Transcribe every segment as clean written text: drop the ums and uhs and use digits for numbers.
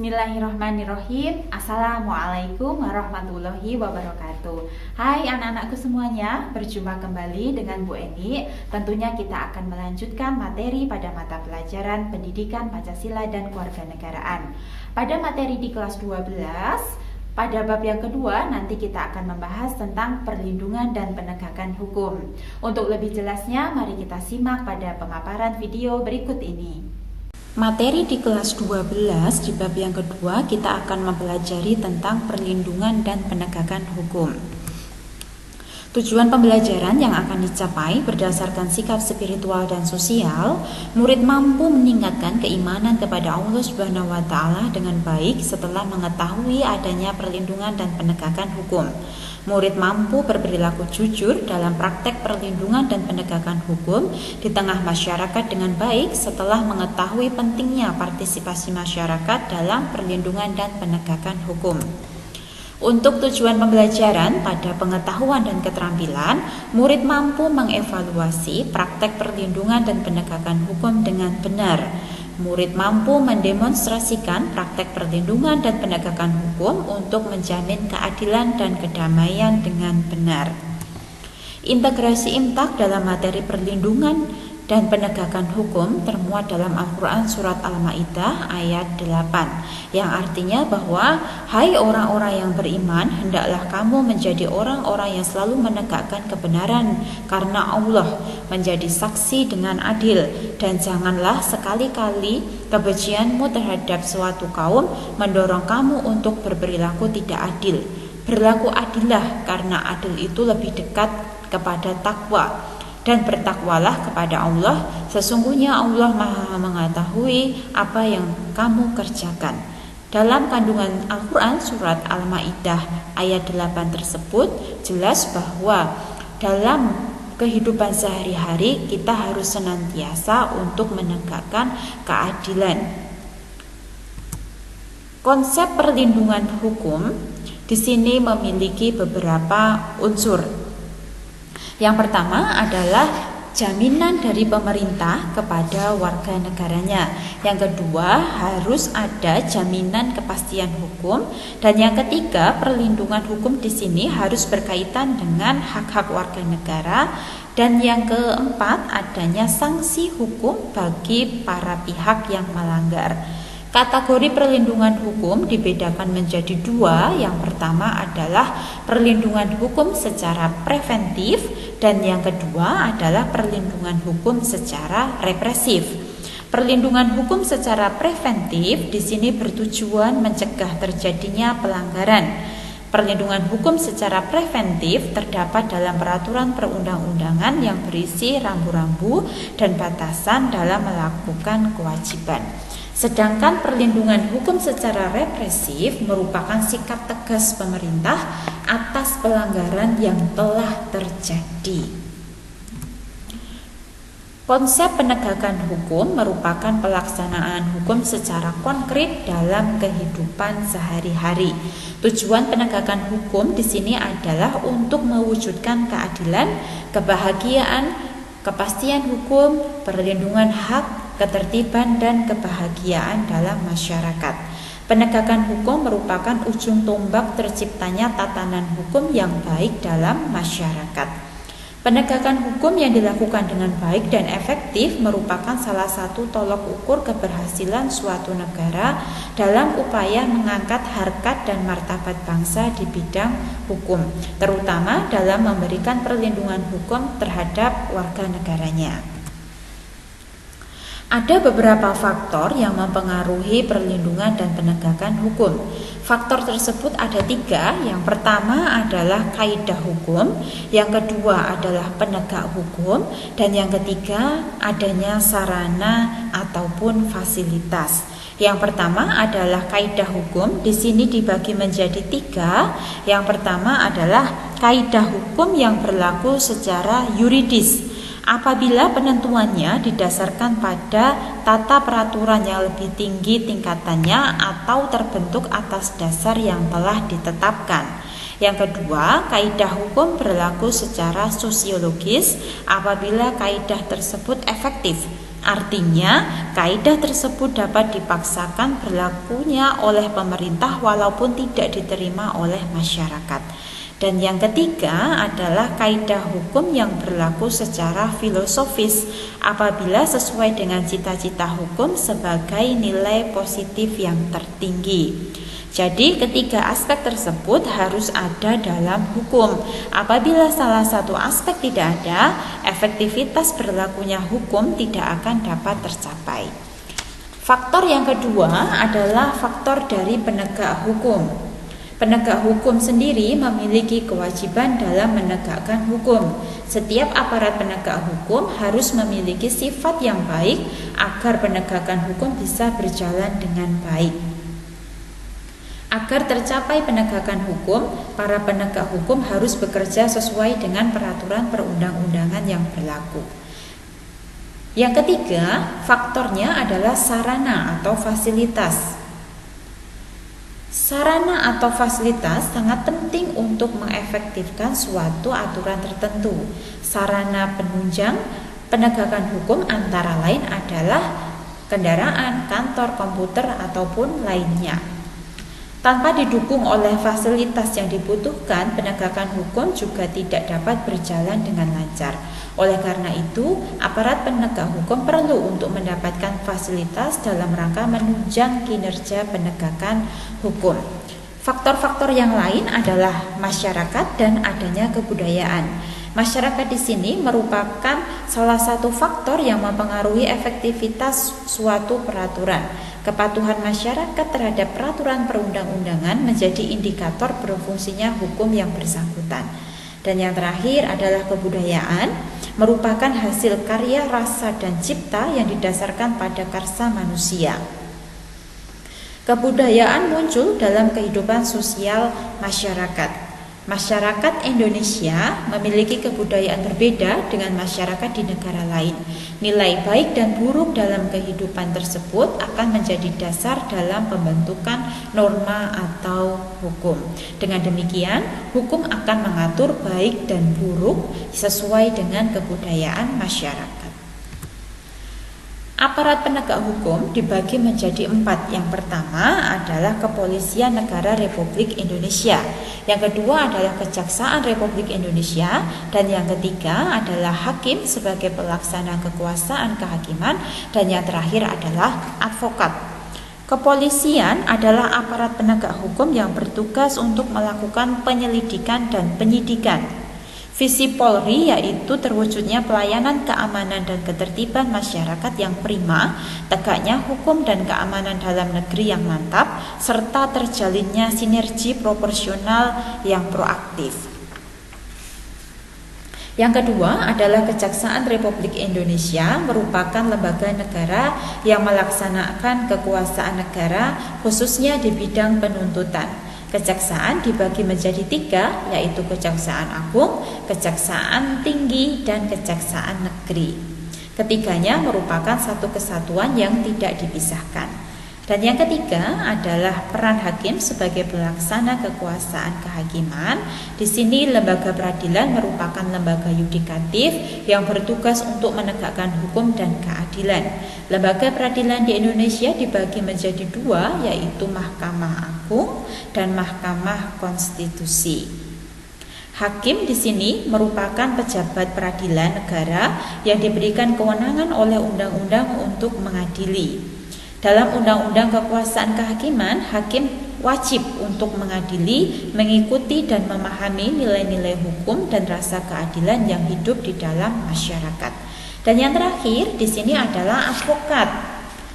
Bismillahirrahmanirrahim. Assalamualaikum warahmatullahi wabarakatuh. Hai anak-anakku semuanya, berjumpa kembali dengan Bu Eni. Tentunya kita akan melanjutkan materi pada mata pelajaran Pendidikan Pancasila dan Kewarganegaraan. Pada materi di kelas 12, pada bab yang kedua nanti kita akan membahas tentang perlindungan dan penegakan hukum. Untuk lebih jelasnya, mari kita simak pada pemaparan video berikut ini. Materi di kelas 12 di bab yang kedua kita akan mempelajari tentang perlindungan dan penegakan hukum. Tujuan pembelajaran yang akan dicapai berdasarkan sikap spiritual dan sosial, murid mampu meningkatkan keimanan kepada Allah Subhanahu wa taala dengan baik setelah mengetahui adanya perlindungan dan penegakan hukum. Murid mampu berperilaku jujur dalam praktek perlindungan dan penegakan hukum di tengah masyarakat dengan baik setelah mengetahui pentingnya partisipasi masyarakat dalam perlindungan dan penegakan hukum. Untuk tujuan pembelajaran pada pengetahuan dan keterampilan, murid mampu mengevaluasi praktek perlindungan dan penegakan hukum dengan benar. Murid mampu mendemonstrasikan praktek perlindungan dan penegakan hukum untuk menjamin keadilan dan kedamaian dengan benar. Integrasi imtak dalam materi perlindungan dan penegakan hukum termuat dalam Al-Quran Surat Al-Ma'idah ayat 8, yang artinya bahwa, hai orang-orang yang beriman, hendaklah kamu menjadi orang-orang yang selalu menegakkan kebenaran karena Allah, menjadi saksi dengan adil, dan janganlah sekali-kali kebencianmu terhadap suatu kaum mendorong kamu untuk berperilaku tidak adil. Berlaku adillah karena adil itu lebih dekat kepada takwa. Dan bertakwalah kepada Allah, sesungguhnya Allah Maha mengetahui apa yang kamu kerjakan. Dalam kandungan Al-Quran Surat Al-Ma'idah ayat 8 tersebut jelas bahwa dalam kehidupan sehari-hari kita harus senantiasa untuk menegakkan keadilan. Konsep perlindungan hukum di sini memiliki beberapa unsur. Yang pertama adalah jaminan dari pemerintah kepada warga negaranya. Yang kedua, harus ada jaminan kepastian hukum, dan yang ketiga, perlindungan hukum di sini harus berkaitan dengan hak-hak warga negara, dan yang keempat, adanya sanksi hukum bagi para pihak yang melanggar. Kategori perlindungan hukum dibedakan menjadi dua. Yang pertama adalah perlindungan hukum secara preventif, dan yang kedua adalah perlindungan hukum secara represif. Perlindungan hukum secara preventif di sini bertujuan mencegah terjadinya pelanggaran. Perlindungan hukum secara preventif terdapat dalam peraturan perundang-undangan yang berisi rambu-rambu dan batasan dalam melakukan kewajiban. Sedangkan perlindungan hukum secara represif merupakan sikap tegas pemerintah atas pelanggaran yang telah terjadi. Konsep penegakan hukum merupakan pelaksanaan hukum secara konkret dalam kehidupan sehari-hari. Tujuan penegakan hukum di sini adalah untuk mewujudkan keadilan, kebahagiaan, kepastian hukum, perlindungan hak, ketertiban, dan kebahagiaan dalam masyarakat. Penegakan hukum merupakan ujung tombak terciptanya tatanan hukum yang baik dalam masyarakat. Penegakan hukum yang dilakukan dengan baik dan efektif merupakan salah satu tolok ukur keberhasilan suatu negara dalam upaya mengangkat harkat dan martabat bangsa di bidang hukum, terutama dalam memberikan perlindungan hukum terhadap warga negaranya. Ada beberapa faktor yang mempengaruhi perlindungan dan penegakan hukum. Faktor tersebut ada tiga. Yang pertama adalah kaidah hukum, yang kedua adalah penegak hukum, dan yang ketiga adanya sarana ataupun fasilitas. Yang pertama adalah kaidah hukum. Di sini dibagi menjadi tiga. Yang pertama adalah kaidah hukum yang berlaku secara yuridis. Apabila penentuannya didasarkan pada tata peraturan yang lebih tinggi tingkatannya atau terbentuk atas dasar yang telah ditetapkan. Yang kedua, kaidah hukum berlaku secara sosiologis apabila kaidah tersebut efektif. Artinya, kaidah tersebut dapat dipaksakan berlakunya oleh pemerintah walaupun tidak diterima oleh masyarakat. Dan yang ketiga adalah kaidah hukum yang berlaku secara filosofis apabila sesuai dengan cita-cita hukum sebagai nilai positif yang tertinggi. Jadi ketiga aspek tersebut harus ada dalam hukum. Apabila salah satu aspek tidak ada, efektivitas berlakunya hukum tidak akan dapat tercapai. Faktor yang kedua adalah faktor dari penegak hukum. Penegak hukum sendiri memiliki kewajiban dalam menegakkan hukum. Setiap aparat penegak hukum harus memiliki sifat yang baik agar penegakan hukum bisa berjalan dengan baik. Agar tercapai penegakan hukum, para penegak hukum harus bekerja sesuai dengan peraturan perundang-undangan yang berlaku. Yang ketiga, faktornya adalah sarana atau fasilitas. Sarana atau fasilitas sangat penting untuk mengefektifkan suatu aturan tertentu. Sarana penunjang penegakan hukum antara lain adalah kendaraan, kantor, komputer, ataupun lainnya. Tanpa didukung oleh fasilitas yang dibutuhkan, penegakan hukum juga tidak dapat berjalan dengan lancar. Oleh karena itu, aparat penegak hukum perlu untuk mendapatkan fasilitas dalam rangka menunjang kinerja penegakan hukum. Faktor-faktor yang lain adalah masyarakat dan adanya kebudayaan. Masyarakat di sini merupakan salah satu faktor yang mempengaruhi efektivitas suatu peraturan. Kepatuhan masyarakat terhadap peraturan perundang-undangan menjadi indikator berfungsinya hukum yang bersangkutan. Dan yang terakhir adalah kebudayaan, merupakan hasil karya rasa dan cipta yang didasarkan pada karsa manusia. Kebudayaan muncul dalam kehidupan sosial masyarakat. Masyarakat Indonesia memiliki kebudayaan berbeda dengan masyarakat di negara lain. Nilai baik dan buruk dalam kehidupan tersebut akan menjadi dasar dalam pembentukan norma atau hukum. Dengan demikian, hukum akan mengatur baik dan buruk sesuai dengan kebudayaan masyarakat. Aparat penegak hukum dibagi menjadi 4. Yang pertama adalah Kepolisian Negara Republik Indonesia. Yang kedua adalah Kejaksaan Republik Indonesia. Dan yang ketiga adalah Hakim sebagai pelaksana kekuasaan kehakiman. Dan yang terakhir adalah advokat. Kepolisian adalah aparat penegak hukum yang bertugas untuk melakukan penyelidikan dan penyidikan. Visi Polri yaitu terwujudnya pelayanan keamanan dan ketertiban masyarakat yang prima, tegaknya hukum dan keamanan dalam negeri yang mantap, serta terjalinnya sinergi proporsional yang proaktif. Yang kedua adalah Kejaksaan Republik Indonesia, merupakan lembaga negara yang melaksanakan kekuasaan negara khususnya di bidang penuntutan. Kejaksaan dibagi menjadi 3, yaitu Kejaksaan Agung, Kejaksaan Tinggi, dan Kejaksaan Negeri. Ketiganya merupakan satu kesatuan yang tidak dipisahkan. Dan yang ketiga adalah peran hakim sebagai pelaksana kekuasaan kehakiman. Di sini lembaga peradilan merupakan lembaga yudikatif yang bertugas untuk menegakkan hukum dan keadilan. Lembaga peradilan di Indonesia dibagi menjadi 2, yaitu Mahkamah Agung dan Mahkamah Konstitusi. Hakim di sini merupakan pejabat peradilan negara yang diberikan kewenangan oleh undang-undang untuk mengadili. Dalam Undang-Undang Kekuasaan Kehakiman, hakim wajib untuk mengadili, mengikuti dan memahami nilai-nilai hukum dan rasa keadilan yang hidup di dalam masyarakat. Dan yang terakhir di sini adalah advokat.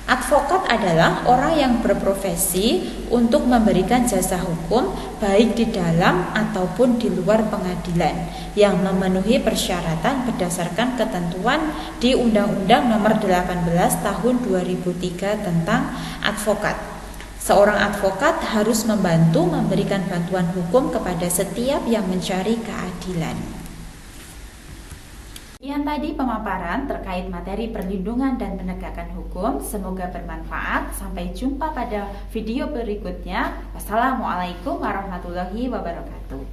Advokat adalah orang yang berprofesi untuk memberikan jasa hukum baik di dalam ataupun di luar pengadilan yang memenuhi persyaratan berdasarkan ketentuan di Undang-Undang Nomor 18 Tahun 2003 tentang advokat. Seorang advokat harus membantu memberikan bantuan hukum kepada setiap yang mencari keadilan. Yang tadi pemaparan terkait materi perlindungan dan penegakan hukum. Semoga bermanfaat. Sampai jumpa pada video berikutnya. Wassalamualaikum warahmatullahi wabarakatuh.